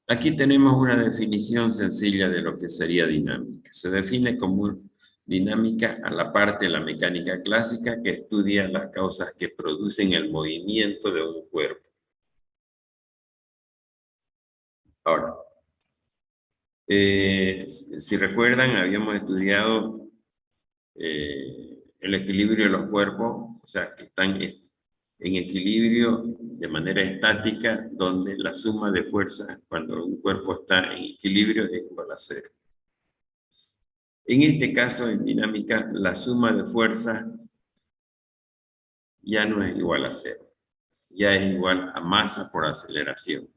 Aquí tenemos una definición sencilla de lo que sería dinámica. Se define como dinámica a la parte de la mecánica clásica que estudia las causas que producen el movimiento de un cuerpo. Ahora, si recuerdan, habíamos estudiado el equilibrio de los cuerpos, o sea, que están en equilibrio de manera estática, donde la suma de fuerzas cuando un cuerpo está en equilibrio es igual a cero. En este caso, en dinámica, la suma de fuerzas ya no es igual a cero, ya es igual a masa por aceleración,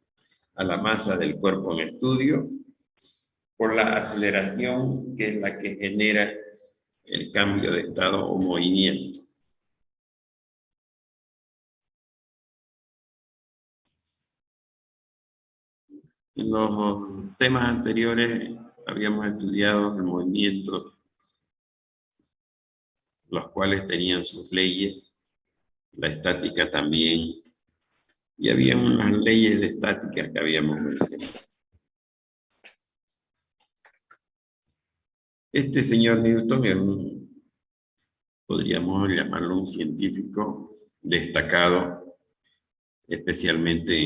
a la masa del cuerpo en estudio, por la aceleración que es la que genera el cambio de estado o movimiento. En los temas anteriores habíamos estudiado el movimiento, los cuales tenían sus leyes, la estática también, y había unas leyes de estática que habíamos mencionado. Este señor Newton es podríamos llamarlo un científico destacado, especialmente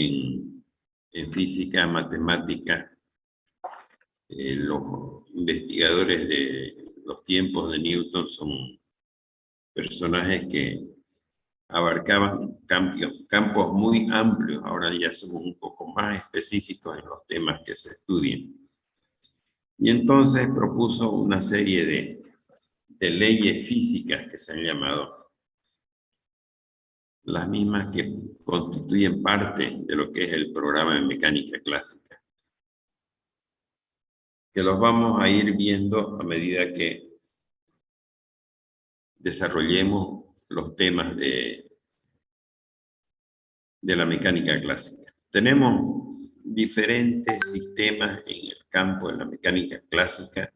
en física, matemática. Los investigadores de los tiempos de Newton son personajes que abarcaban campos muy amplios. Ahora ya somos un poco más específicos en los temas que se estudian. Y entonces propuso una serie de leyes físicas que se han llamado, las mismas que constituyen parte de lo que es el programa de mecánica clásica, que los vamos a ir viendo a medida que desarrollemos los temas de la mecánica clásica. Tenemos diferentes sistemas en el campo de la mecánica clásica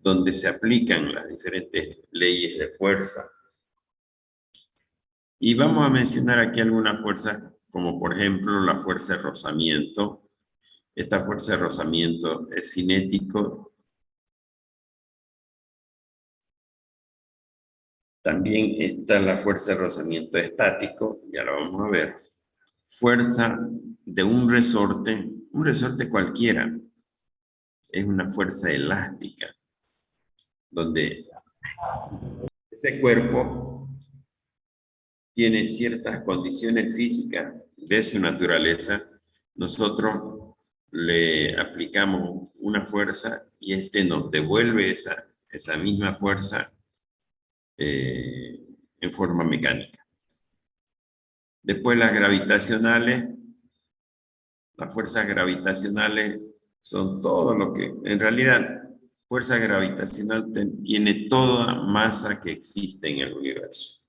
donde se aplican las diferentes leyes de fuerza. Y vamos a mencionar aquí algunas fuerzas, como por ejemplo la fuerza de rozamiento. Esta fuerza de rozamiento es cinético. También está la fuerza de rozamiento estático, ya lo vamos a ver. Fuerza de un resorte cualquiera, es una fuerza elástica, donde ese cuerpo tiene ciertas condiciones físicas de su naturaleza. Nosotros le aplicamos una fuerza y este nos devuelve esa misma fuerza en forma mecánica. Después las fuerzas gravitacionales son todo lo que, en realidad, fuerza gravitacional tiene toda masa que existe en el universo.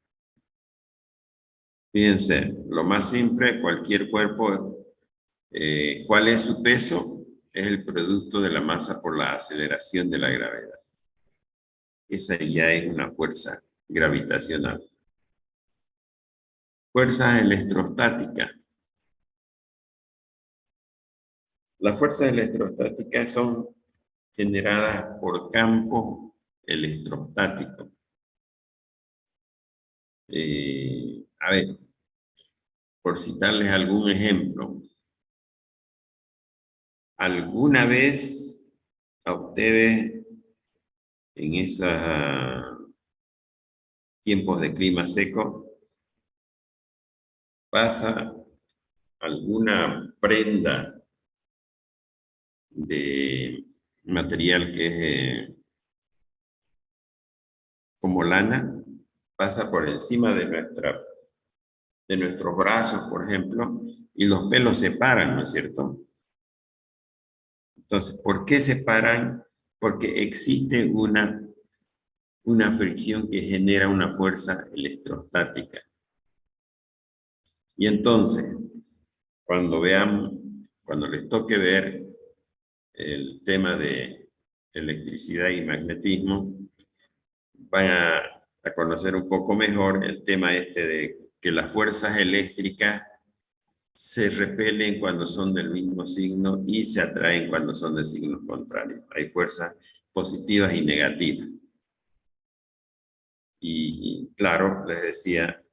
Fíjense, lo más simple, cualquier cuerpo, ¿cuál es su peso? Es el producto de la masa por la aceleración de la gravedad. Esa ya es una fuerza gravitacional. Fuerzas electrostáticas. Las fuerzas electrostáticas son generadas por campos electrostáticos. A ver, por citarles algún ejemplo, ¿alguna vez a ustedes en esos tiempos de clima seco pasa alguna prenda de material que es como lana, pasa por encima de nuestros brazos, por ejemplo, y los pelos se paran, ¿no es cierto? Entonces, ¿por qué se paran? Porque existe una fricción que genera una fuerza electrostática. Y entonces, cuando les toque ver el tema de electricidad y magnetismo, van a conocer un poco mejor el tema este de que las fuerzas eléctricas se repelen cuando son del mismo signo y se atraen cuando son de signos contrarios. Hay fuerzas positivas y negativas. Y claro, les decía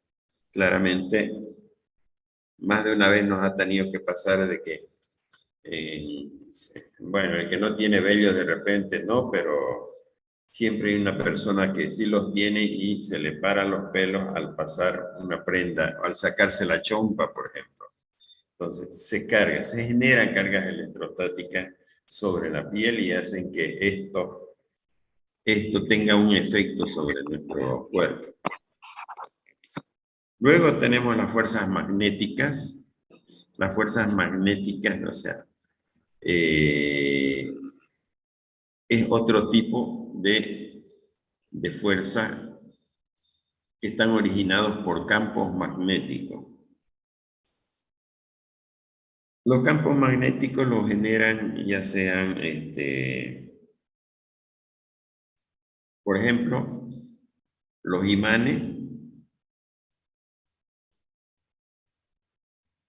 claramente, más de una vez nos ha tenido que pasar de que, bueno, el que no tiene vellos de repente no, pero siempre hay una persona que sí los tiene y se le paran los pelos al pasar una prenda, al sacarse la chompa, por ejemplo. Entonces se carga, se generan cargas electrostáticas sobre la piel y hacen que esto tenga un efecto sobre nuestro cuerpo. Luego tenemos las fuerzas magnéticas. Las fuerzas magnéticas, o sea, es otro tipo de fuerza que están originados por campos magnéticos. Los campos magnéticos los generan ya sean, por ejemplo, los imanes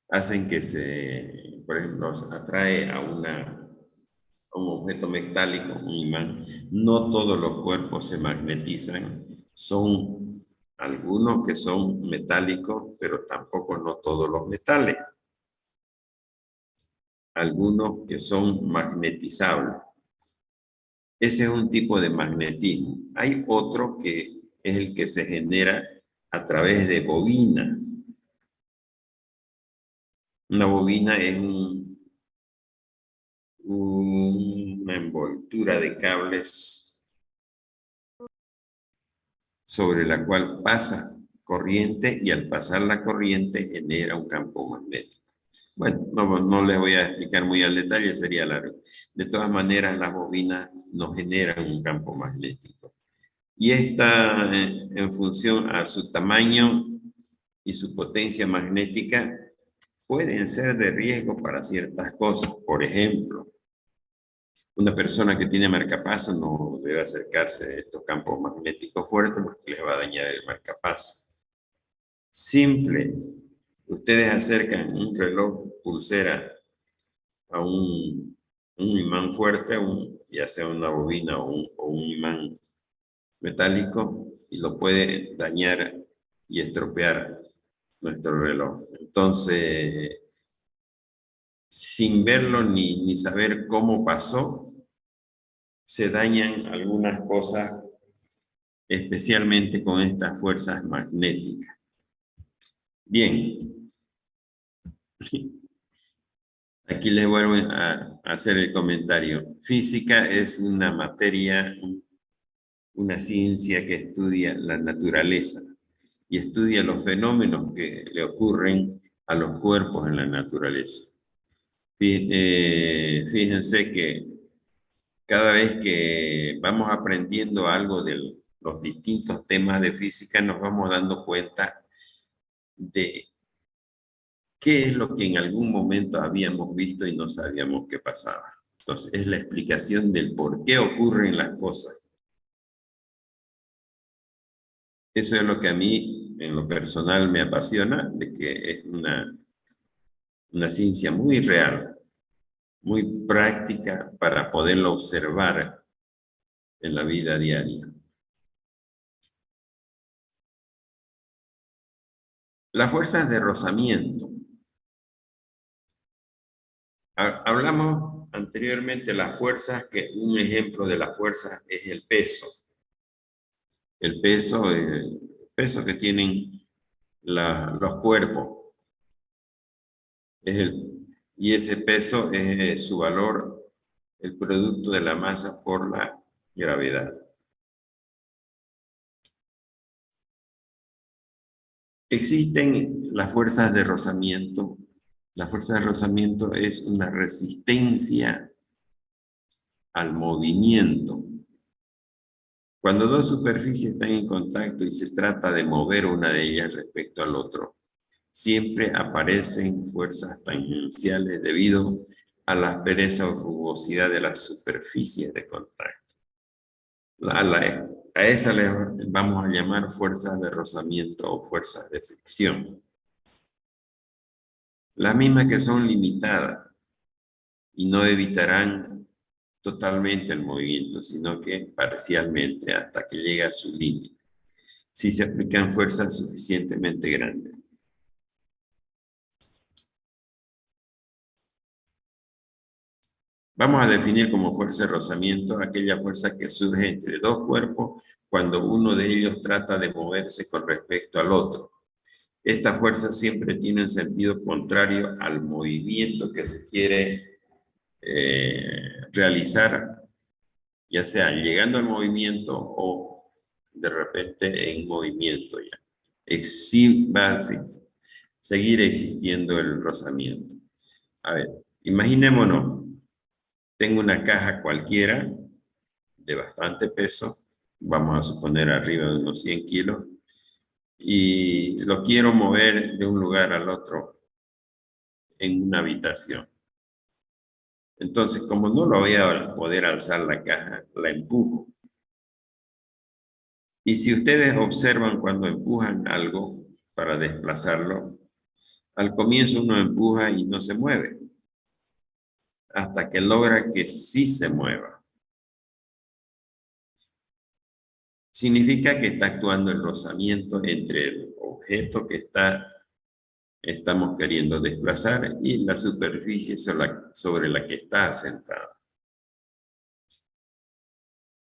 hacen que por ejemplo, se atrae a un objeto metálico, un imán. No todos los cuerpos se magnetizan, son algunos que son metálicos, pero tampoco no todos los metales. Algunos que son magnetizables. Ese es un tipo de magnetismo. Hay otro que es el que se genera a través de bobina. Una bobina es una envoltura de cables sobre la cual pasa corriente y al pasar la corriente genera un campo magnético. Bueno, no les voy a explicar muy al detalle, sería largo. De todas maneras, las bobinas nos generan un campo magnético. Y esta, en función a su tamaño y su potencia magnética, pueden ser de riesgo para ciertas cosas. Por ejemplo, una persona que tiene marcapaso no debe acercarse a estos campos magnéticos fuertes porque les va a dañar el marcapaso. Simple, ustedes acercan un reloj pulsera a un imán fuerte, ya sea una bobina o un imán metálico, y lo puede dañar y estropear nuestro reloj. Entonces, sin verlo ni saber cómo pasó, se dañan algunas cosas, especialmente con estas fuerzas magnéticas. Bien, aquí les vuelvo a hacer el comentario. Física es una materia, una ciencia que estudia la naturaleza y estudia los fenómenos que le ocurren a los cuerpos en la naturaleza. Fíjense que cada vez que vamos aprendiendo algo de los distintos temas de física, nos vamos dando cuenta de qué es lo que en algún momento habíamos visto y no sabíamos qué pasaba. Entonces, es la explicación del por qué ocurren las cosas. Eso es lo que a mí, en lo personal, me apasiona, de que es una ciencia muy real, muy práctica para poderlo observar en la vida diaria. Las fuerzas de rozamiento. Hablamos anteriormente de las fuerzas, que un ejemplo de las fuerzas es el peso. El peso que tienen los cuerpos. Y ese peso es su valor, el producto de la masa por la gravedad. Existen las fuerzas de rozamiento. La fuerza de rozamiento es una resistencia al movimiento. Cuando dos superficies están en contacto y se trata de mover una de ellas respecto al otro, siempre aparecen fuerzas tangenciales debido a la aspereza o rugosidad de las superficies de contacto. A esa le vamos a llamar fuerzas de rozamiento o fuerzas de fricción. Las mismas que son limitadas y no evitarán totalmente el movimiento, sino que parcialmente hasta que llegue a su límite, si se aplican fuerzas suficientemente grandes. Vamos a definir como fuerza de rozamiento aquella fuerza que surge entre dos cuerpos cuando uno de ellos trata de moverse con respecto al otro. Esta fuerza siempre tiene un sentido contrario al movimiento que se quiere realizar, ya sea llegando al movimiento o de repente en movimiento ya. Va a seguir existiendo el rozamiento. A ver, imaginémonos, tengo una caja cualquiera de bastante peso, vamos a suponer arriba de unos 100 kilos, y lo quiero mover de un lugar al otro en una habitación. Entonces, como no lo voy a poder alzar la caja, la empujo. Y si ustedes observan cuando empujan algo para desplazarlo, al comienzo uno empuja y no se mueve, hasta que logra que sí se mueva. Significa que está actuando el rozamiento entre el objeto que estamos queriendo desplazar y la superficie sobre la que está sentado.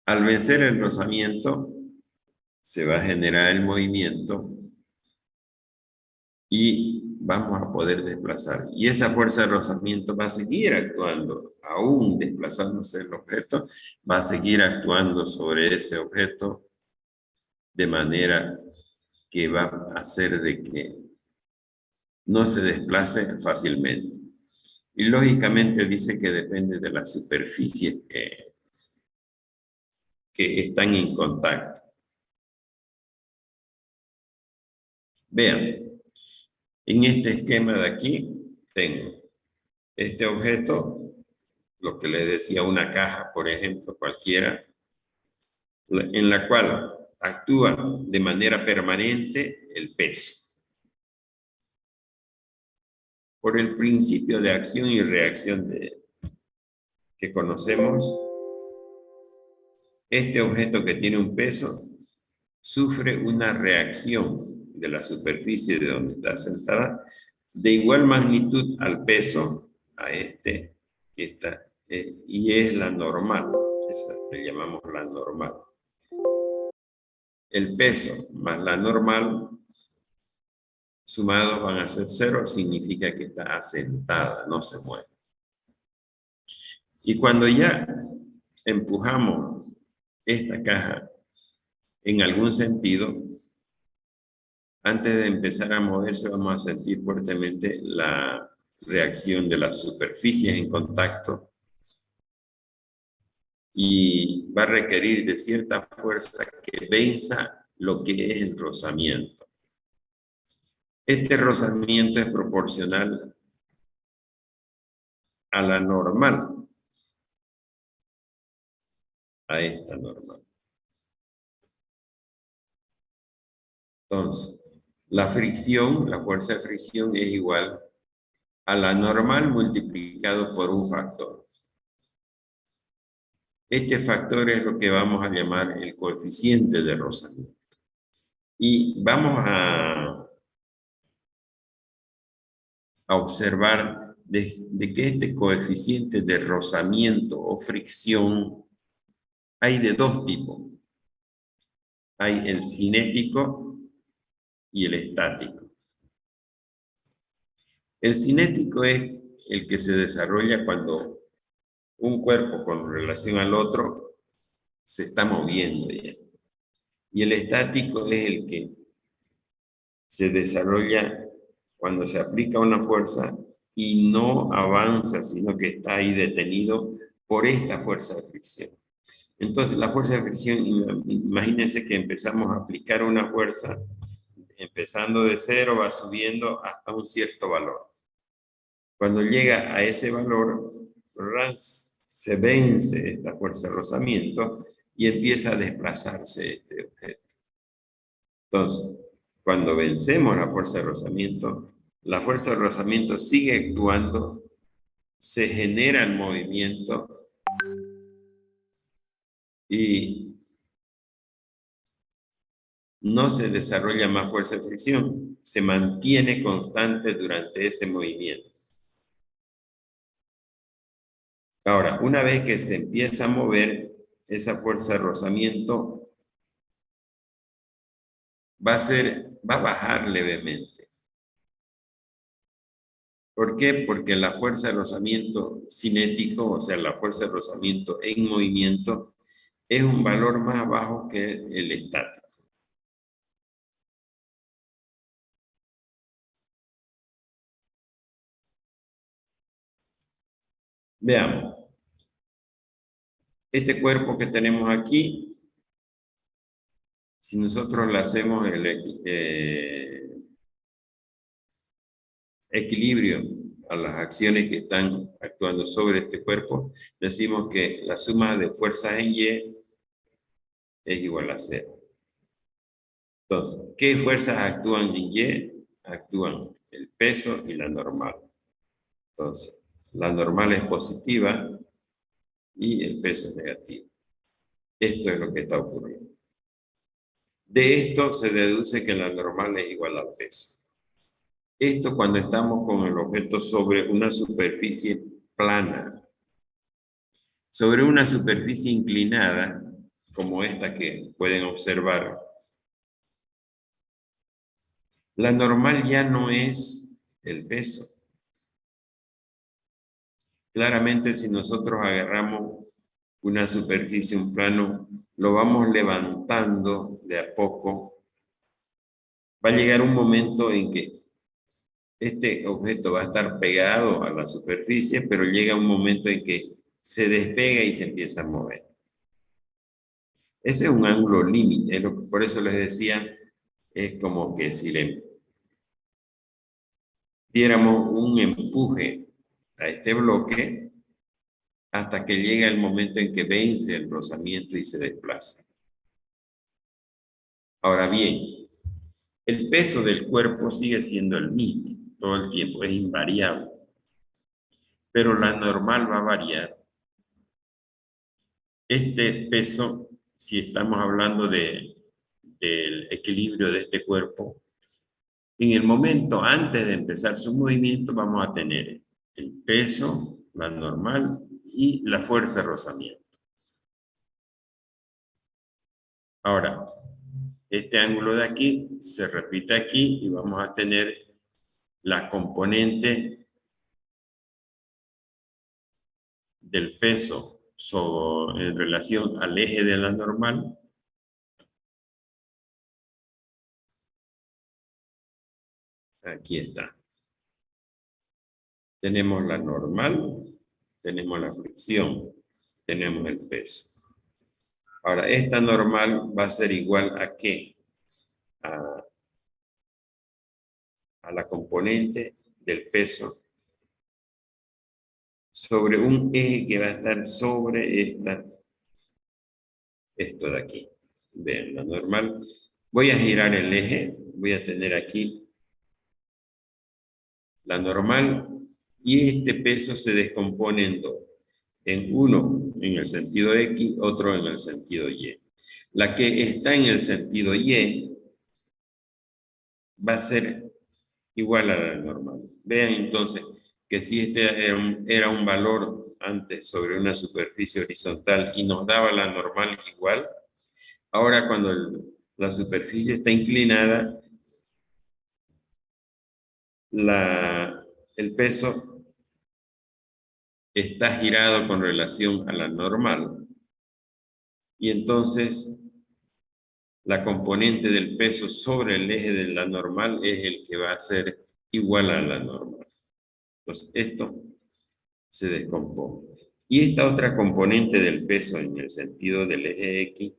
Al vencer el rozamiento, se va a generar el movimiento y vamos a poder desplazar. Y esa fuerza de rozamiento va a seguir actuando, aún desplazándose el objeto, va a seguir actuando sobre ese objeto de manera que va a hacer de que no se desplace fácilmente. Y lógicamente dice que depende de las superficies que están en contacto. Vean, en este esquema de aquí tengo este objeto, lo que les decía, una caja, por ejemplo, cualquiera, en la cual actúa de manera permanente el peso. Por el principio de acción y reacción que conocemos, este objeto que tiene un peso sufre una reacción de la superficie de donde está sentada de igual magnitud al peso, a este, y es la normal, esa le llamamos la normal. El peso más la normal sumados van a ser 0, significa que está asentada, no se mueve. Y cuando ya empujamos esta caja en algún sentido, antes de empezar a moverse vamos a sentir fuertemente la reacción de las superficies en contacto y va a requerir de cierta fuerza que venza lo que es el rozamiento. Este rozamiento es proporcional a la normal, a esta normal. Entonces, la fricción, la fuerza de fricción es igual a la normal multiplicado por un factor. Este factor es lo que vamos a llamar el coeficiente de rozamiento. Y vamos a observar de que este coeficiente de rozamiento o fricción hay de dos tipos. Hay el cinético y el estático. El cinético es el que se desarrolla cuando un cuerpo con relación al otro se está moviendo ya. Y el estático es el que se desarrolla cuando se aplica una fuerza y no avanza, sino que está ahí detenido por esta fuerza de fricción. Entonces, la fuerza de fricción, imagínense que empezamos a aplicar una fuerza, empezando de 0, va subiendo hasta un cierto valor. Cuando llega a ese valor, se vence esta fuerza de rozamiento y empieza a desplazarse este objeto. Entonces, cuando vencemos la fuerza de rozamiento, La fuerza de rozamiento sigue actuando, se genera el movimiento y no se desarrolla más fuerza de fricción, se mantiene constante durante ese movimiento. Ahora, una vez que se empieza a mover, esa fuerza de rozamiento va a bajar levemente. ¿Por qué? Porque la fuerza de rozamiento cinético, o sea, la fuerza de rozamiento en movimiento, es un valor más bajo que el estático. Veamos, este cuerpo que tenemos aquí, si nosotros le hacemos el equilibrio a las acciones que están actuando sobre este cuerpo, decimos que la suma de fuerzas en Y es igual a cero. Entonces, ¿qué fuerzas actúan en Y? Actúan el peso y la normal. Entonces, la normal es positiva y el peso es negativo. Esto es lo que está ocurriendo. De esto se deduce que la normal es igual al peso. Esto cuando estamos con el objeto sobre una superficie plana. Sobre una superficie inclinada, como esta que pueden observar, la normal ya no es el peso. Claramente, si nosotros agarramos una superficie, un plano, lo vamos levantando de a poco, va a llegar un momento en que este objeto va a estar pegado a la superficie, pero llega un momento en que se despega y se empieza a mover. Ese es un ángulo límite, por eso les decía, es como que si le diéramos un empuje a este bloque hasta que llega el momento en que vence el rozamiento y se desplaza. Ahora bien, el peso del cuerpo sigue siendo el mismo todo el tiempo, es invariable, pero la normal va a variar. Este peso, si estamos hablando del equilibrio de este cuerpo, en el momento antes de empezar su movimiento vamos a tener el peso, la normal y la fuerza de rozamiento. Ahora, este ángulo de aquí se repite aquí y vamos a tener la componente del peso en relación al eje de la normal. Aquí está. Tenemos la normal, tenemos la fricción, tenemos el peso. Ahora, esta normal va a ser igual a ¿qué? A la componente del peso sobre un eje que va a estar sobre esto de aquí. Vean, la normal. Voy a girar el eje, voy a tener aquí la normal y este peso se descompone en dos. En uno en el sentido X, otro en el sentido Y. La que está en el sentido Y va a ser igual a la normal. Vean entonces que si este era un valor antes sobre una superficie horizontal y nos daba la normal igual, ahora cuando la superficie está inclinada, el peso está girado con relación a la normal. Y entonces la componente del peso sobre el eje de la normal es el que va a ser igual a la normal. Entonces esto se descompone. Y esta otra componente del peso en el sentido del eje X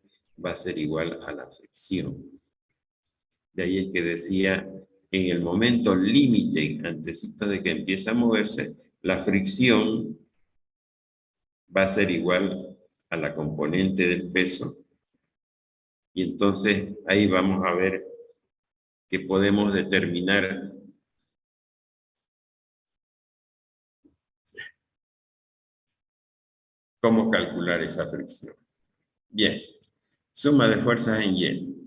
va a ser igual a la fricción. De ahí es que decía, en el momento límite, antesito de que empiece a moverse, la fricción va a ser igual a la componente del peso. Y entonces ahí vamos a ver que podemos determinar cómo calcular esa fricción. Bien, suma de fuerzas en Y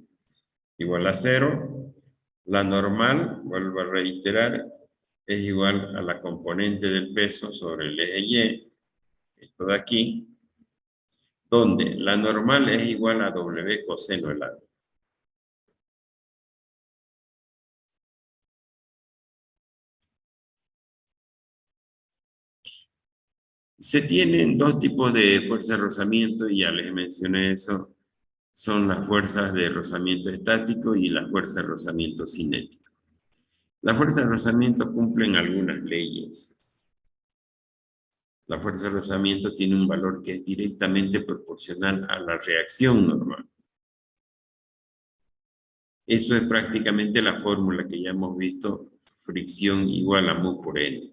igual a 0. La normal, vuelvo a reiterar, es igual a la componente del peso sobre el eje Y, esto de aquí, donde la normal es igual a W coseno del ángulo. Se tienen dos tipos de fuerzas de rozamiento, y ya les mencioné eso. Son las fuerzas de rozamiento estático y las fuerzas de rozamiento cinético. Las fuerzas de rozamiento cumplen algunas leyes. La fuerza de rozamiento tiene un valor que es directamente proporcional a la reacción normal. Eso es prácticamente la fórmula que ya hemos visto, fricción igual a mu por N.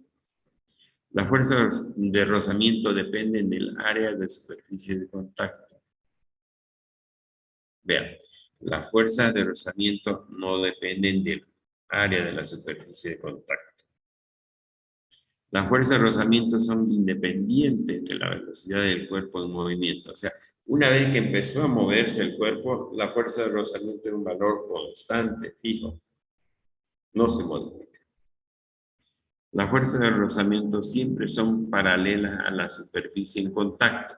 Las fuerzas de rozamiento dependen del área de superficie de contacto. Vean, las fuerzas de rozamiento no dependen del área de la superficie de contacto. Las fuerzas de rozamiento son independientes de la velocidad del cuerpo en movimiento. O sea, una vez que empezó a moverse el cuerpo, la fuerza de rozamiento es un valor constante, fijo. No se modifica. Las fuerzas de rozamiento siempre son paralelas a la superficie en contacto.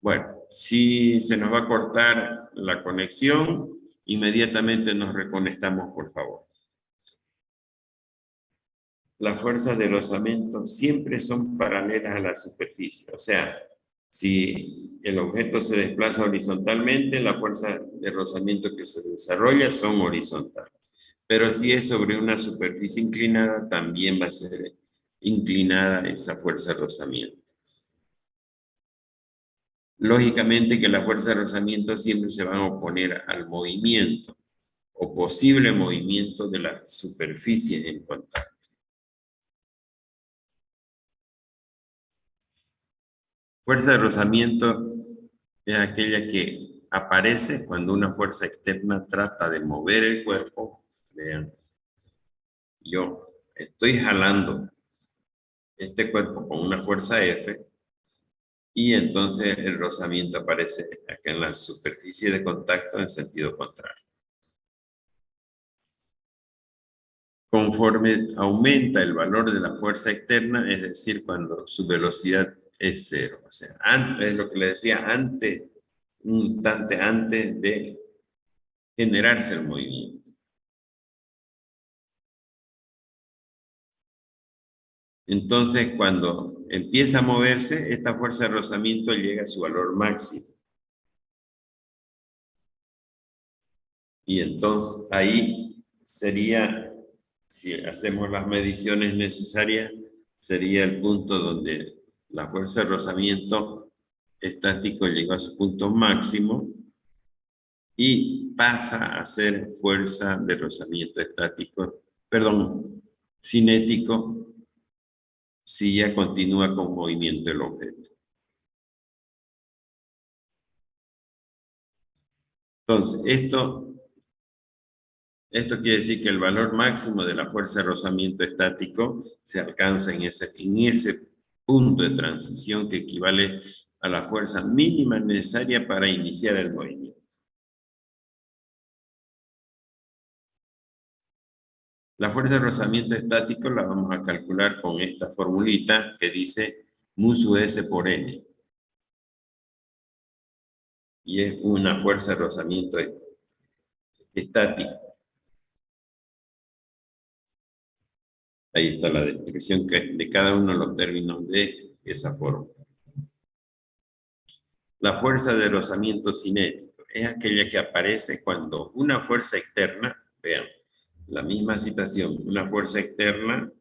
Bueno, si se nos va a cortar la conexión, inmediatamente nos reconectamos, por favor. Las fuerzas de rozamiento siempre son paralelas a la superficie. O sea, si el objeto se desplaza horizontalmente, las fuerzas de rozamiento que se desarrollan son horizontales. Pero si es sobre una superficie inclinada, también va a ser inclinada esa fuerza de rozamiento. Lógicamente que las fuerzas de rozamiento siempre se van a oponer al movimiento o posible movimiento de la superficie en contacto. Fuerza de rozamiento es aquella que aparece cuando una fuerza externa trata de mover el cuerpo. Vean, yo estoy jalando este cuerpo con una fuerza F y entonces el rozamiento aparece acá en la superficie de contacto en sentido contrario. Conforme aumenta el valor de la fuerza externa, es decir, cuando su velocidad es 0. O sea, antes, es lo que le decía, antes, un instante antes de generarse el movimiento. Entonces, cuando empieza a moverse, esta fuerza de rozamiento llega a su valor máximo. Y entonces ahí sería, si hacemos las mediciones necesarias, sería el punto donde la fuerza de rozamiento estático llegó a su punto máximo y pasa a ser fuerza de rozamiento estático, perdón, cinético, si ya continúa con movimiento el objeto. Entonces, esto quiere decir que el valor máximo de la fuerza de rozamiento estático se alcanza en ese punto de transición que equivale a la fuerza mínima necesaria para iniciar el movimiento. La fuerza de rozamiento estático la vamos a calcular con esta formulita que dice mu sub S por N. Y es una fuerza de rozamiento estático. Ahí está la descripción de cada uno de los términos de esa fórmula. La fuerza de rozamiento cinético es aquella que aparece cuando una fuerza externa, vean, la misma situación, una fuerza externa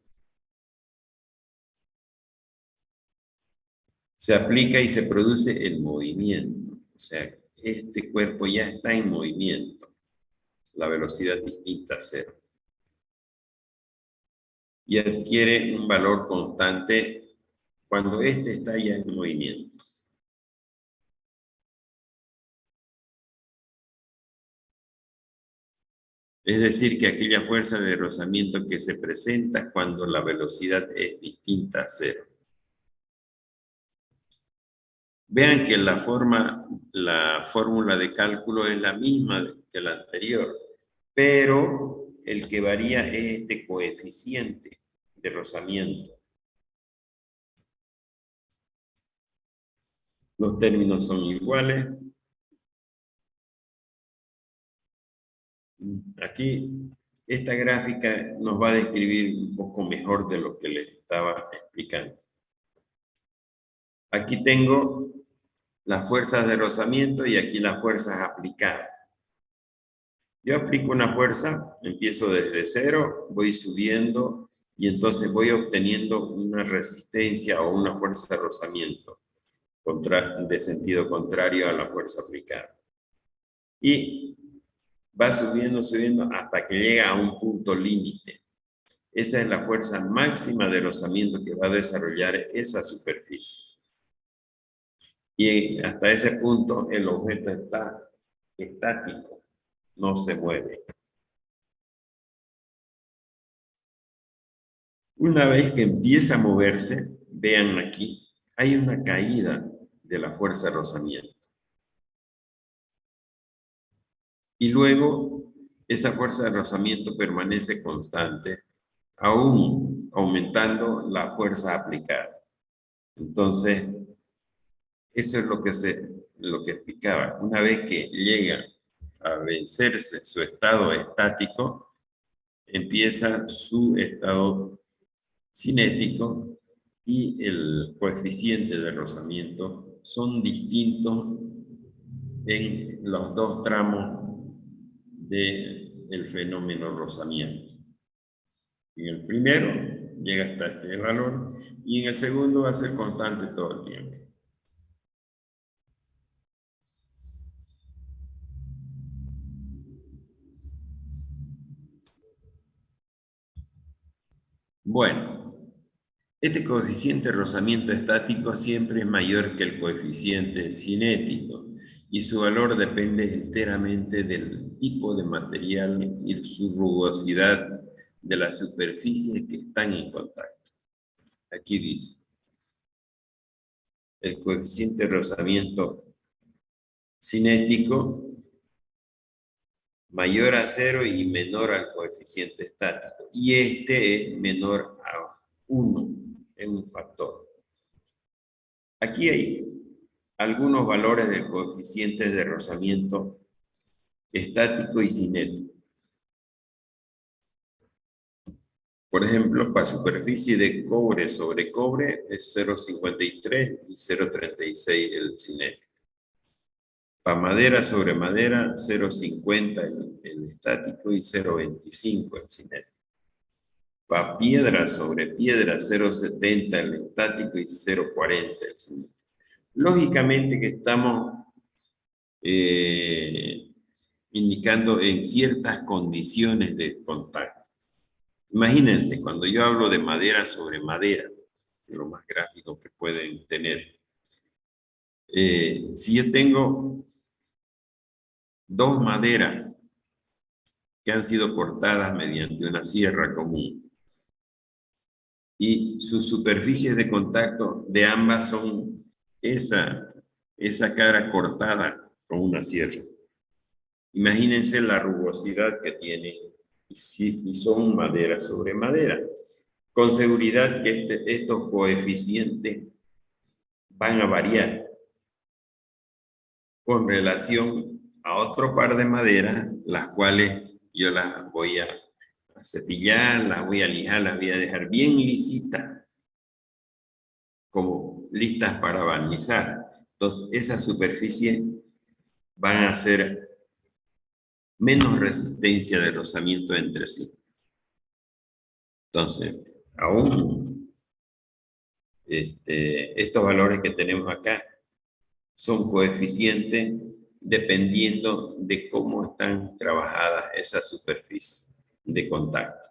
se aplica y se produce el movimiento. O sea, este cuerpo ya está en movimiento. La velocidad distinta a 0. Y adquiere un valor constante cuando este está ya en movimiento. Es decir, que aquella fuerza de rozamiento que se presenta cuando la velocidad es distinta a 0. Vean que la fórmula de cálculo es la misma que la anterior, pero el que varía es este coeficiente de rozamiento. Los términos son iguales. Aquí, esta gráfica nos va a describir un poco mejor de lo que les estaba explicando. Aquí tengo las fuerzas de rozamiento y aquí las fuerzas aplicadas. Yo aplico una fuerza, empiezo desde cero, voy subiendo y entonces voy obteniendo una resistencia o una fuerza de rozamiento de sentido contrario a la fuerza aplicada. Y va subiendo, subiendo hasta que llega a un punto límite. Esa es la fuerza máxima de rozamiento que va a desarrollar esa superficie. Y hasta ese punto el objeto está estático, no se mueve. Una vez que empieza a moverse, vean aquí, hay una caída de la fuerza de rozamiento. Y luego, esa fuerza de rozamiento permanece constante, aún aumentando la fuerza aplicada. Entonces, eso es lo que explicaba. Una vez que llega a vencerse su estado estático, empieza su estado cinético y el coeficiente de rozamiento son distintos en los dos tramos del fenómeno rozamiento. En el primero llega hasta este valor y en el segundo va a ser constante todo el tiempo. Bueno, este coeficiente de rozamiento estático siempre es mayor que el coeficiente cinético y su valor depende enteramente del tipo de material y su rugosidad de las superficies que están en contacto. Aquí dice, el coeficiente de rozamiento cinético mayor a 0 y menor al coeficiente estático. Y este es menor a 1, es un factor. Aquí hay algunos valores de coeficientes de rozamiento estático y cinético. Por ejemplo, para superficie de cobre sobre cobre es 0,53 y 0,36 el cinético. Para madera sobre madera, 0,50 el estático y 0,25 el cinético. Para piedra sobre piedra, 0,70 el estático y 0,40 el cinético. Lógicamente que estamos indicando en ciertas condiciones de contacto. Imagínense, cuando yo hablo de madera sobre madera, lo más gráfico que pueden tener, si yo tengo dos maderas que han sido cortadas mediante una sierra común y sus superficies de contacto de ambas son esa cara cortada con una sierra. Imagínense la rugosidad que tiene y son madera sobre madera. Con seguridad que estos coeficientes van a variar con relación a otro par de maderas, las cuales yo las voy a cepillar, las voy a lijar, las voy a dejar bien lisitas, como listas para barnizar. Entonces, esas superficies van a ser menos resistencia de rozamiento entre sí. Entonces, aún estos valores que tenemos acá son coeficientes dependiendo de cómo están trabajadas esas superficies de contacto.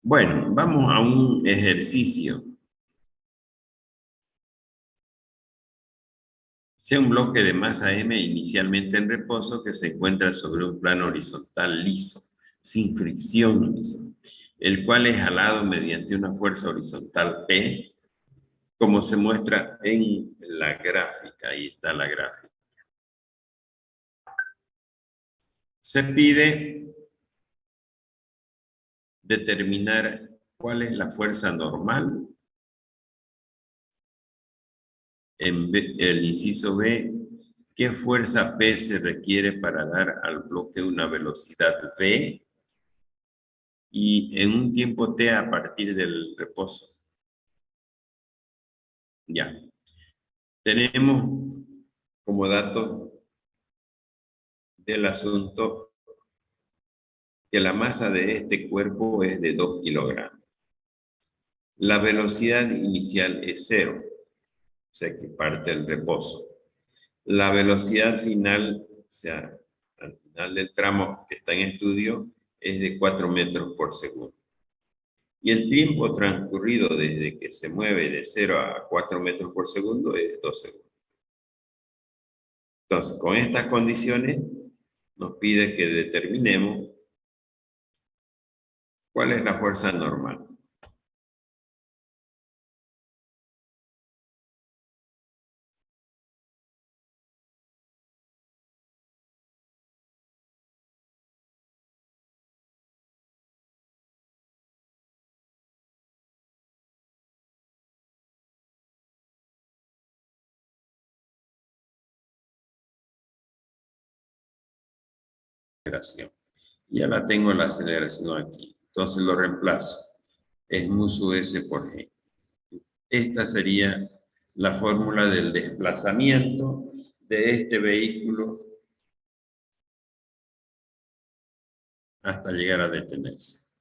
Bueno, vamos a un ejercicio. sea un bloque de masa M inicialmente en reposo que se encuentra sobre un plano horizontal liso, sin fricción liso, el cual es jalado mediante una fuerza horizontal P, como se muestra en la gráfica. Ahí está la gráfica. Se pide determinar cuál es la fuerza normal. En el inciso B, ¿qué fuerza P se requiere para dar al bloque una velocidad V y en un tiempo T a partir del reposo? Ya. Tenemos como dato del asunto que la masa de este cuerpo es de 2 kilogramos. La velocidad inicial es 0, o sea que parte el reposo. La velocidad final, o sea, al final del tramo que está en estudio, es de 4 metros por segundo. Y el tiempo transcurrido desde que se mueve de 0 a 4 metros por segundo es 2 segundos. Entonces, con estas condiciones, nos pide que determinemos cuál es la fuerza normal. Ya la tengo la aceleración aquí. Entonces lo reemplazo. Es mu sub s por g. Esta sería la fórmula del desplazamiento de este vehículo hasta llegar a detenerse.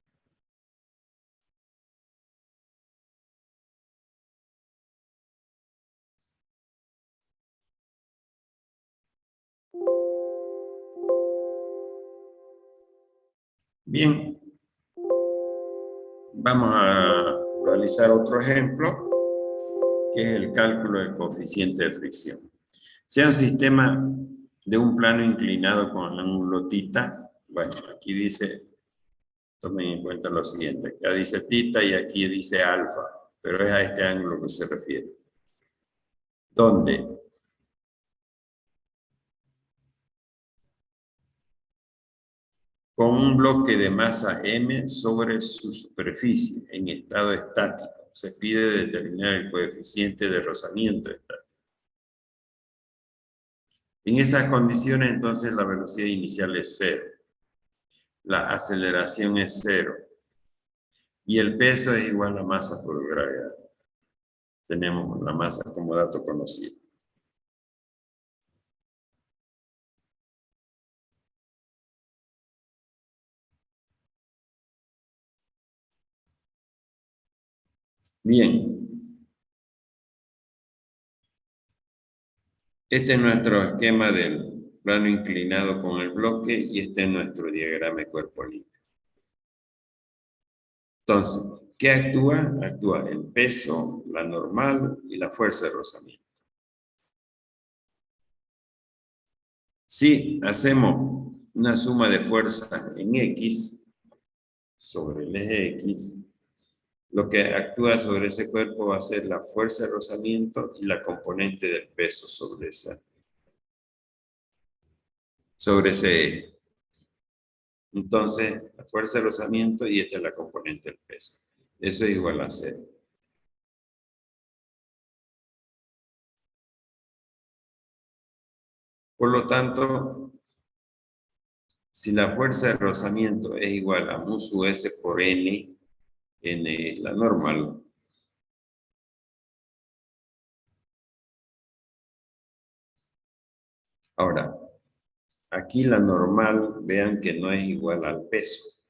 Bien, vamos a realizar otro ejemplo, que es el cálculo del coeficiente de fricción. Sea un sistema de un plano inclinado con ángulo θ, bueno, aquí dice, tomen en cuenta lo siguiente, acá dice θ y aquí dice alfa, pero es a este ángulo que se refiere. Donde con un bloque de masa m sobre su superficie en estado estático, se pide determinar el coeficiente de rozamiento estático. En esas condiciones, entonces, la velocidad inicial es 0. La aceleración es 0. Y el peso es igual a masa por gravedad. Tenemos la masa como dato conocido. Bien. Este es nuestro esquema del plano inclinado con el bloque y este es nuestro diagrama de cuerpo libre. Entonces, ¿qué actúa? Actúa el peso, la normal y la fuerza de rozamiento. Si hacemos una suma de fuerzas en X sobre el eje X, lo que actúa sobre ese cuerpo va a ser la fuerza de rozamiento y la componente del peso sobre ese eje. Entonces, la fuerza de rozamiento y esta es la componente del peso. Eso es igual a 0. Por lo tanto, si la fuerza de rozamiento es igual a mu sub s por n, n es la normal. Ahora, aquí la normal, vean que no es igual al peso.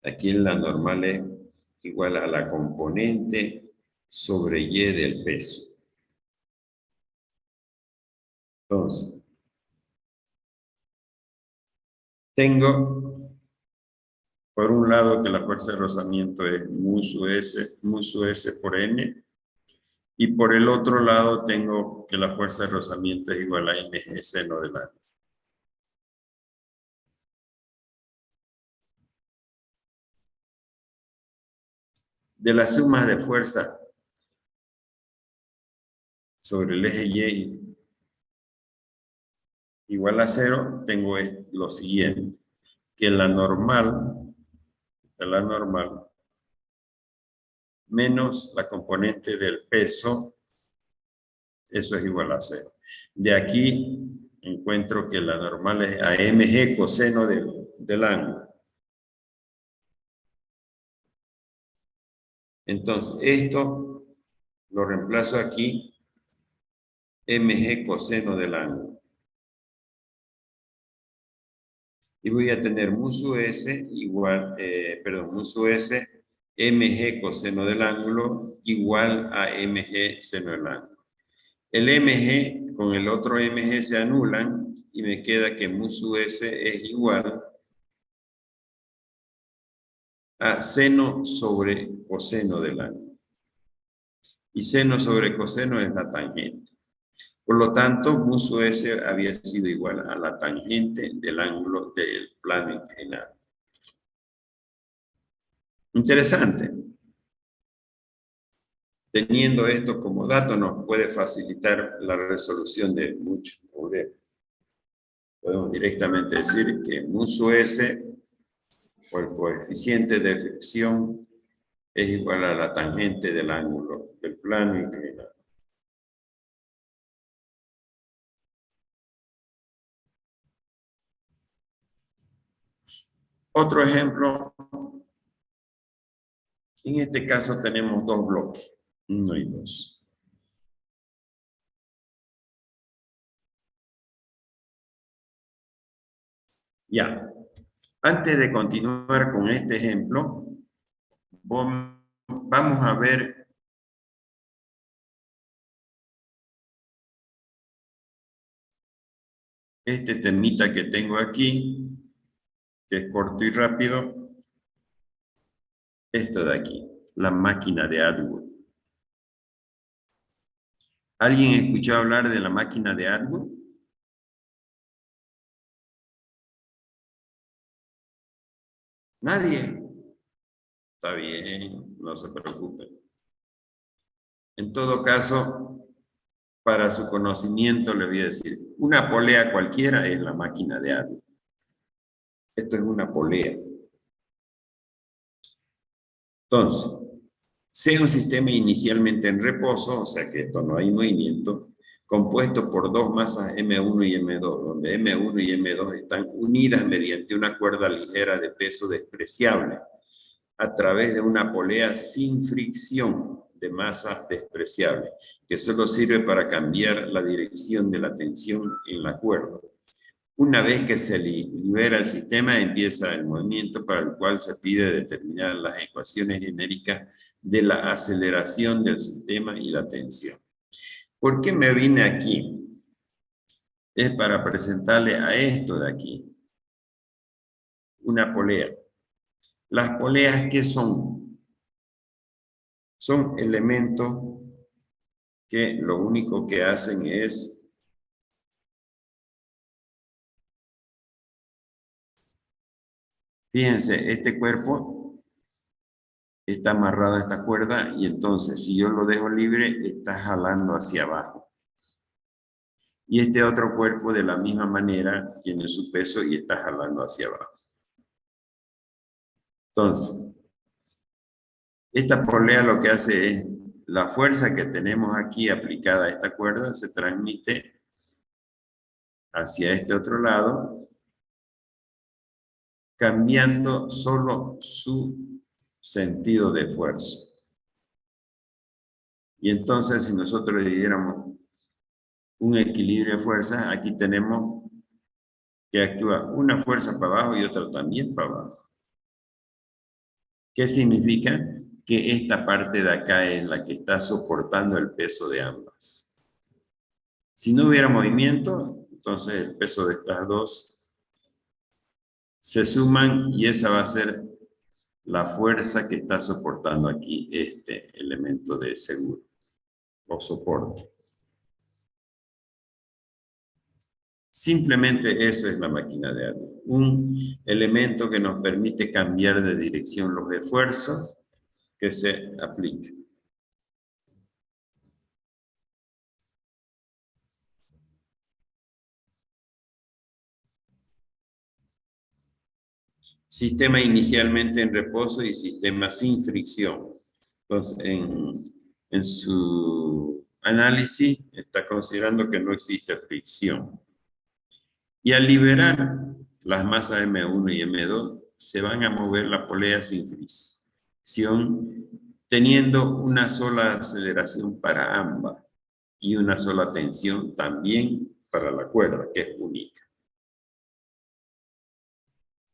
Aquí la normal es igual a la componente sobre y del peso. Entonces, tengo por un lado que la fuerza de rozamiento es mu sub s por n Y por el otro lado tengo que la fuerza de rozamiento es igual a mg seno del ángulo. De la suma de fuerza sobre el eje Y igual a 0, tengo lo siguiente, que la normal menos la componente del peso, eso es igual a 0. De aquí encuentro que la normal es a mg coseno del ángulo. Entonces, esto lo reemplazo aquí, mg coseno del ángulo. Y voy a tener mu sub s igual, mu sub s mg coseno del ángulo igual a mg seno del ángulo. El mg con el otro mg se anulan y me queda que mu sub s es igual a seno sobre coseno del ángulo. Y seno sobre coseno es la tangente. Por lo tanto, mu sub s había sido igual a la tangente del ángulo del plano inclinado. Interesante. Teniendo esto como dato nos puede facilitar la resolución de muchos problemas. Podemos directamente decir que mu sub s por el coeficiente de fricción es igual a la tangente del ángulo del plano inclinado. Otro ejemplo, en este caso tenemos dos bloques, 1 y 2. Ya, antes de continuar con este ejemplo, vamos a ver este temita que tengo aquí, que es corto y rápido. Esto de aquí, la máquina de Atwood. ¿Alguien escuchó hablar de la máquina de Atwood? ¿Nadie? Está bien, no se preocupen. En todo caso, para su conocimiento le voy a decir, una polea cualquiera es la máquina de Atwood. Esto es una polea. Entonces, sea un sistema inicialmente en reposo, o sea que esto no hay movimiento, compuesto por dos masas M1 y M2, donde M1 y M2 están unidas mediante una cuerda ligera de peso despreciable, a través de una polea sin fricción de masa despreciable, que solo sirve para cambiar la dirección de la tensión en la cuerda. Una vez que se libera el sistema, empieza el movimiento para el cual se pide determinar las ecuaciones genéricas de la aceleración del sistema y la tensión. ¿Por qué me vine aquí? Es para presentarle a esto de aquí, una polea. Las poleas, ¿qué son? Son elementos que lo único que hacen es fíjense, este cuerpo está amarrado a esta cuerda y entonces si yo lo dejo libre, está jalando hacia abajo. Y este otro cuerpo de la misma manera tiene su peso y está jalando hacia abajo. Entonces, esta polea lo que hace es, la fuerza que tenemos aquí aplicada a esta cuerda se transmite hacia este otro lado, cambiando solo su sentido de fuerza. Y entonces, si nosotros le diéramos un equilibrio de fuerzas, aquí tenemos que actúa una fuerza para abajo y otra también para abajo. ¿Qué significa? Que esta parte de acá es la que está soportando el peso de ambas. Si no hubiera movimiento, entonces el peso de estas dos se suman y esa va a ser la fuerza que está soportando aquí este elemento de seguro. o soporte. Simplemente eso es la máquina de Arnold. Un elemento que nos permite cambiar de dirección los esfuerzos que se aplican. Sistema inicialmente en reposo y sistema sin fricción. Entonces, en su análisis está considerando que no existe fricción. Y al liberar las masas M1 y M2, se van a mover la polea sin fricción, teniendo una sola aceleración para ambas y una sola tensión también para la cuerda, que es única.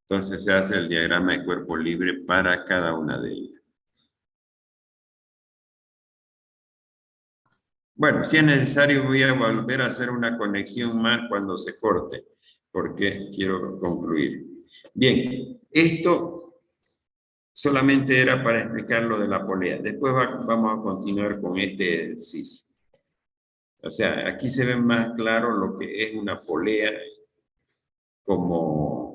Entonces se hace el diagrama de cuerpo libre para cada una de ellas. Bueno, si es necesario voy a volver a hacer una conexión más cuando se corte, porque quiero concluir. Bien, esto solamente era para explicar lo de la polea. Después vamos a continuar con este ejercicio. O sea, aquí se ve más claro lo que es una polea como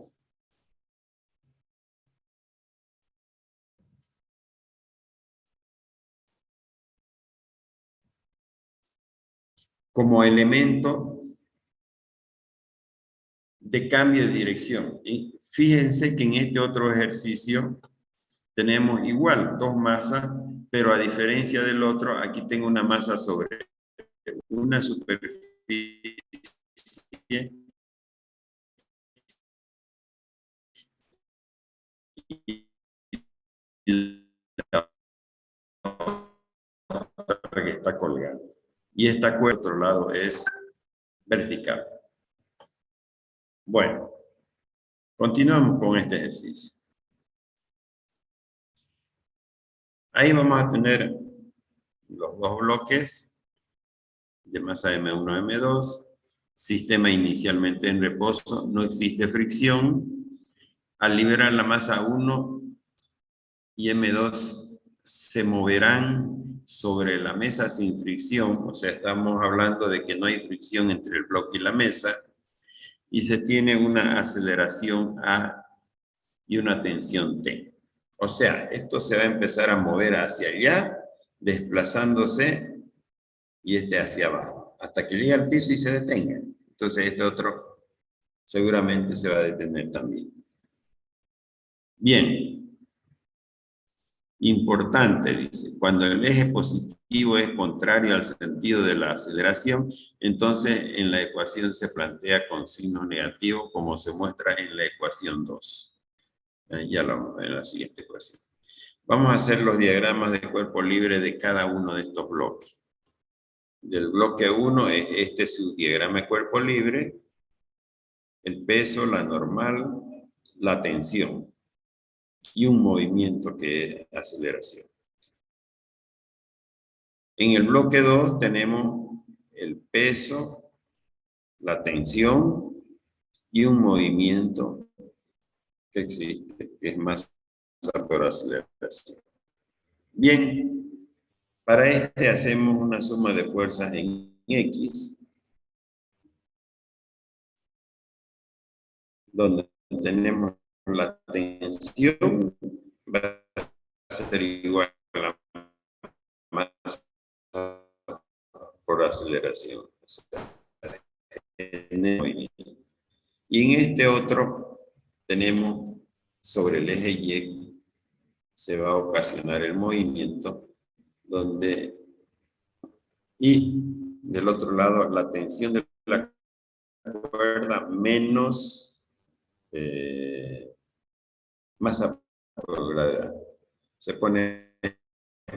elemento de cambio de dirección. Y fíjense que en este otro ejercicio tenemos igual dos masas, pero a diferencia del otro, aquí tengo una masa sobre una superficie y la otra que está colgando. Y esta cuerda, por otro lado, es vertical. Bueno, continuamos con este ejercicio. Ahí vamos a tener los dos bloques de masa M1, M2, sistema inicialmente en reposo, no existe fricción. Al liberar la masa 1 y M2 se moverán sobre la mesa sin fricción, o sea, estamos hablando de que no hay fricción entre el bloque y la mesa, y se tiene una aceleración A y una tensión T. O sea, esto se va a empezar a mover hacia allá, desplazándose, y este hacia abajo, hasta que llegue al piso y se detenga. Entonces este otro seguramente se va a detener también. Bien. Importante, dice, cuando el eje positivo es contrario al sentido de la aceleración, entonces en la ecuación se plantea con signo negativo, como se muestra en la ecuación 2. Ya lo vamos a ver en la siguiente ecuación. Vamos a hacer los diagramas de cuerpo libre de cada uno de estos bloques. Del bloque 1 es este su diagrama de cuerpo libre, el peso, la normal, la tensión y un movimiento que es aceleración. En el bloque 2 tenemos el peso, la tensión y un movimiento que existe, que es masa por aceleración. Bien, para este hacemos una suma de fuerzas en X, donde tenemos la tensión, va a ser igual a la masa por aceleración. Y en este otro tenemos sobre el eje Y, se va a ocasionar el movimiento, y del otro lado la tensión de la cuerda menos masa por gravedad. Se pone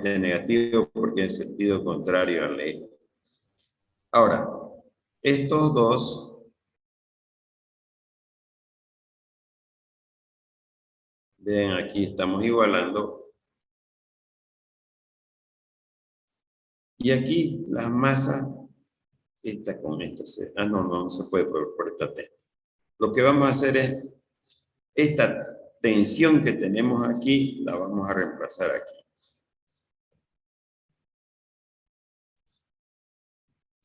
de negativo porque es sentido contrario al eje. Ahora, estos dos vean, aquí estamos igualando. Y aquí las masas, esta con esta. No se puede por esta T. Lo que vamos a hacer es, esta tensión que tenemos aquí, la vamos a reemplazar aquí.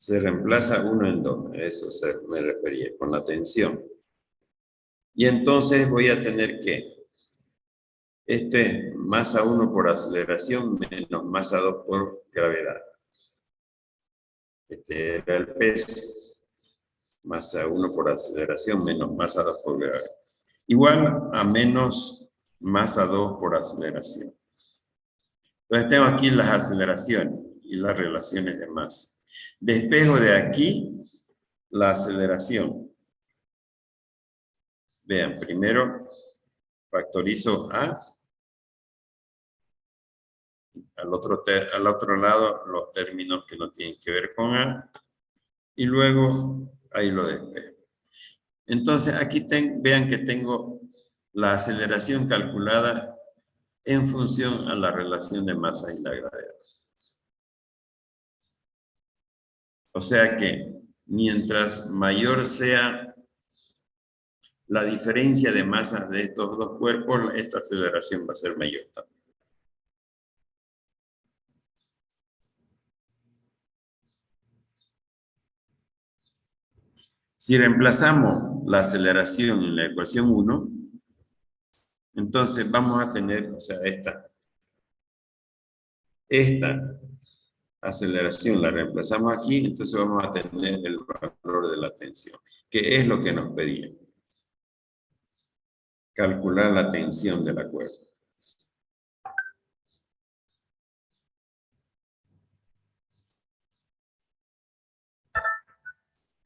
Se reemplaza 1 en 2, eso me refería, con la tensión. Y entonces voy a tener que, masa 1 por aceleración menos masa 2 por gravedad. Este era el peso, masa 1 por aceleración menos masa 2 por gravedad. Igual a menos masa 2 por aceleración. Entonces tengo aquí las aceleraciones y las relaciones de masa. Despejo de aquí la aceleración. Vean, primero factorizo A. Al otro lado los términos que no tienen que ver con A. Y luego ahí lo despejo. Entonces aquí vean que tengo la aceleración calculada en función a la relación de masa y la gravedad. O sea que mientras mayor sea la diferencia de masas de estos dos cuerpos, esta aceleración va a ser mayor también. Si reemplazamos la aceleración en la ecuación 1, entonces vamos a tener, o sea, esta aceleración la reemplazamos aquí, entonces vamos a tener el valor de la tensión, que es lo que nos pedía. Calcular la tensión de la cuerda.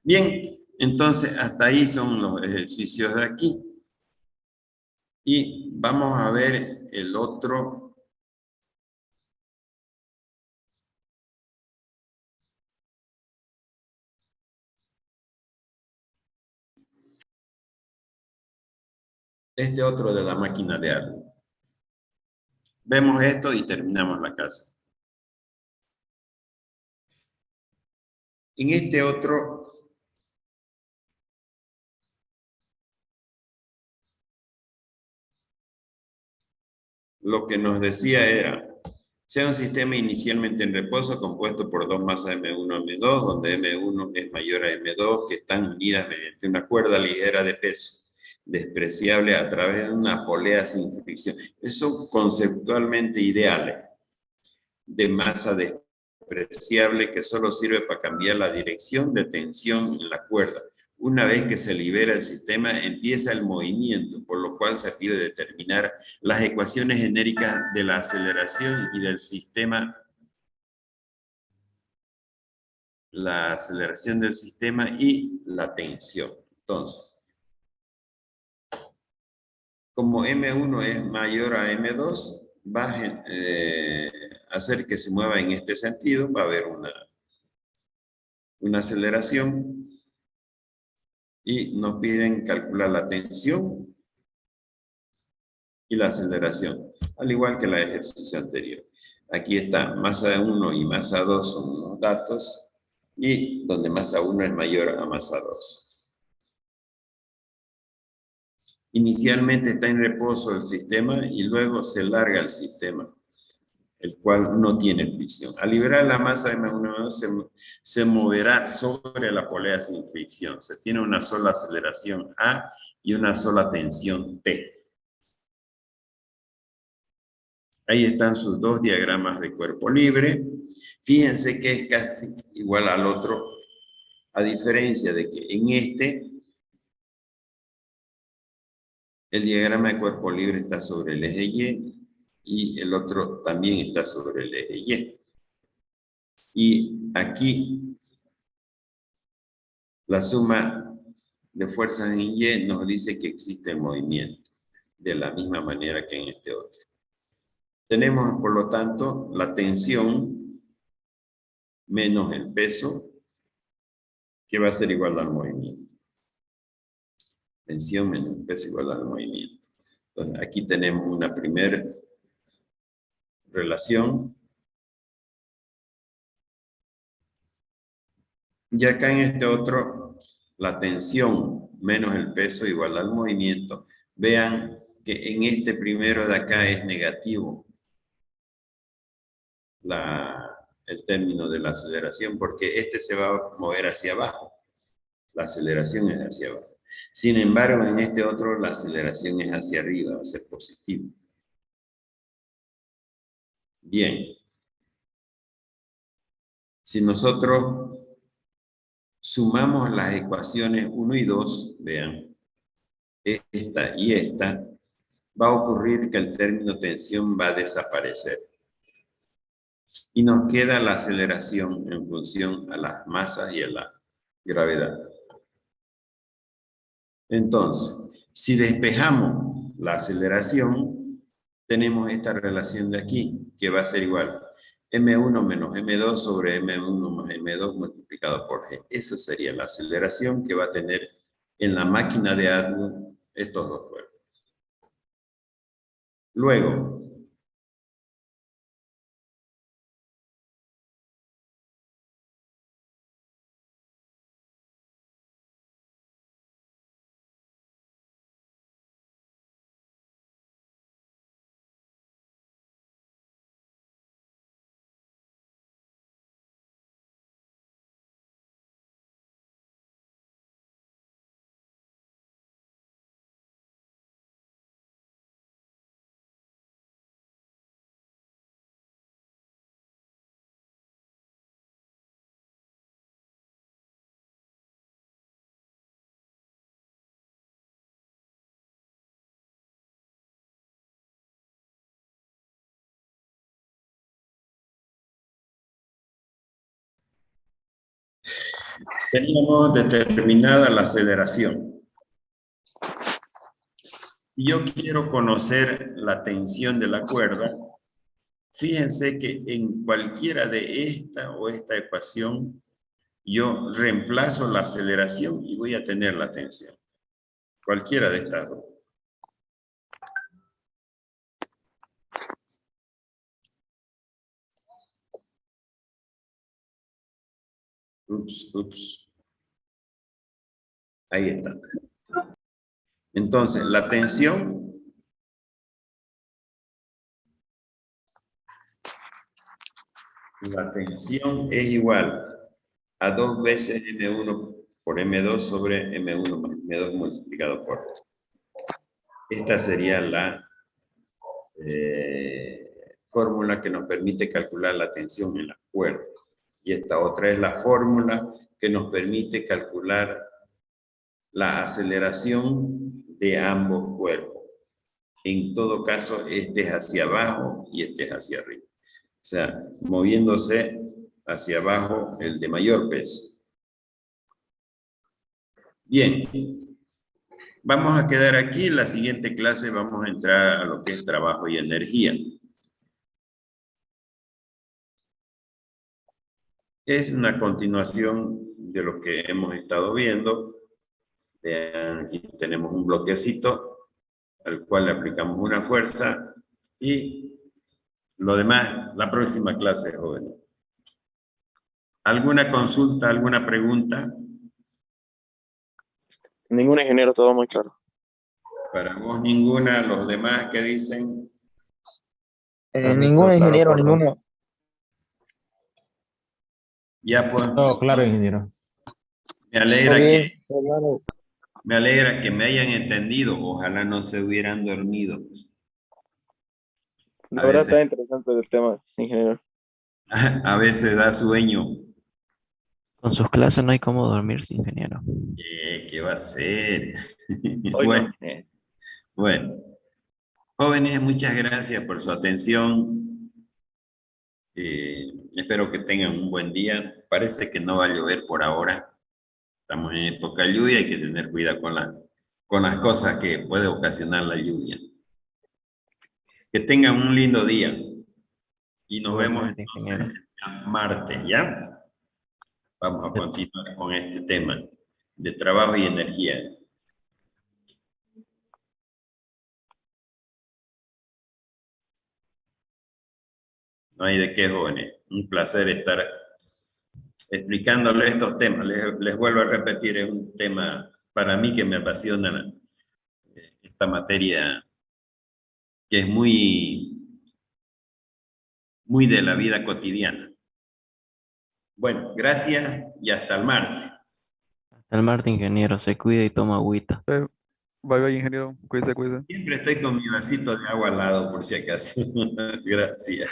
Bien, entonces hasta ahí son los ejercicios de aquí. Y vamos a ver el otro. Este otro de la máquina de algo. Vemos esto y terminamos la clase. En este otro, lo que nos decía era, sea un sistema inicialmente en reposo compuesto por dos masas M1 y M2, donde M1 es mayor a M2, que están unidas mediante una cuerda ligera de peso, despreciable a través de una polea sin fricción. Eso conceptualmente ideales de masa despreciable que solo sirve para cambiar la dirección de tensión en la cuerda. Una vez que se libera el sistema, empieza el movimiento, por lo cual se pide determinar las ecuaciones genéricas de la aceleración y del sistema, la aceleración del sistema y la tensión. Entonces, como M1 es mayor a M2, va a hacer que se mueva en este sentido, va a haber una aceleración y nos piden calcular la tensión y la aceleración, al igual que la ejercicio anterior. Aquí está, masa 1 y masa 2 son los datos, y donde masa 1 es mayor a masa 2. Inicialmente está en reposo el sistema y luego se larga el sistema, el cual no tiene fricción. Al liberar la masa M1 se moverá sobre la polea sin fricción. Se tiene una sola aceleración A y una sola tensión T. Ahí están sus dos diagramas de cuerpo libre. Fíjense que es casi igual al otro, a diferencia de que en el diagrama de cuerpo libre está sobre el eje y el otro también está sobre el eje Y. Y aquí la suma de fuerzas en Y nos dice que existe movimiento, de la misma manera que en este otro. Tenemos, por lo tanto, la tensión menos el peso, que va a ser igual al movimiento. Tensión menos el peso igual al movimiento. Entonces, aquí tenemos una primera relación. Y acá en este otro, la tensión menos el peso igual al movimiento. Vean que en este primero de acá es negativo el término de la aceleración, porque este se va a mover hacia abajo. La aceleración es hacia abajo. Sin embargo, en este otro, la aceleración es hacia arriba, va a ser positivo. Bien. Si nosotros sumamos las ecuaciones 1 y 2, vean, esta y esta, va a ocurrir que el término tensión va a desaparecer. Y nos queda la aceleración en función a las masas y a la gravedad. Entonces, si despejamos la aceleración, tenemos esta relación de aquí, que va a ser igual. M1 menos M2 sobre M1 más M2 multiplicado por G. Esa sería la aceleración que va a tener en la máquina de Atwood estos dos cuerpos. Luego, teníamos determinada la aceleración. Y yo quiero conocer la tensión de la cuerda. Fíjense que en cualquiera de esta o esta ecuación, yo reemplazo la aceleración y voy a tener la tensión. Cualquiera de estas dos. Ups. Ahí está. Entonces, la tensión es igual a 2 veces M1 por M2 sobre M1 más M2 multiplicado por. Esta sería la fórmula que nos permite calcular la tensión en la cuerda. Y esta otra es la fórmula que nos permite calcular la aceleración de ambos cuerpos. En todo caso, este es hacia abajo y este es hacia arriba. O sea, moviéndose hacia abajo el de mayor peso. Bien, vamos a quedar aquí. En la siguiente clase vamos a entrar a lo que es trabajo y energía. Es una continuación de lo que hemos estado viendo. Vean, aquí tenemos un bloquecito al cual le aplicamos una fuerza y lo demás, la próxima clase, jóvenes. ¿Alguna consulta, alguna pregunta? Ningún ingeniero, todo muy claro. Para vos ninguna, los demás que dicen. Ningún ingeniero, ninguno. Ya pues. Todo claro, ingeniero. Me alegra Claro. me alegra que me hayan entendido. Ojalá no se hubieran dormido. La verdad está interesante el tema, ingeniero. A veces da sueño. Con sus clases no hay cómo dormirse, ingeniero. ¿Qué va a ser? Hoy Bueno, no. bueno. Jóvenes, muchas gracias por su atención. Espero que tengan un buen día. Parece que no va a llover por ahora. Estamos en época de lluvia, hay que tener cuidado con las cosas que puede ocasionar la lluvia. Que tengan un lindo día. Y nos vemos entonces martes, ¿ya? Vamos a continuar con este tema de trabajo y energía. No hay de qué, jóvenes. Un placer estar explicándoles estos temas. Les vuelvo a repetir, es un tema para mí que me apasiona esta materia que es muy de la vida cotidiana. Bueno, gracias y hasta el martes. Hasta el martes, ingeniero. Se cuida y toma agüita. Bye bye, ingeniero. Cuídese, cuídese. Siempre estoy con mi vasito de agua al lado por si acaso. Gracias.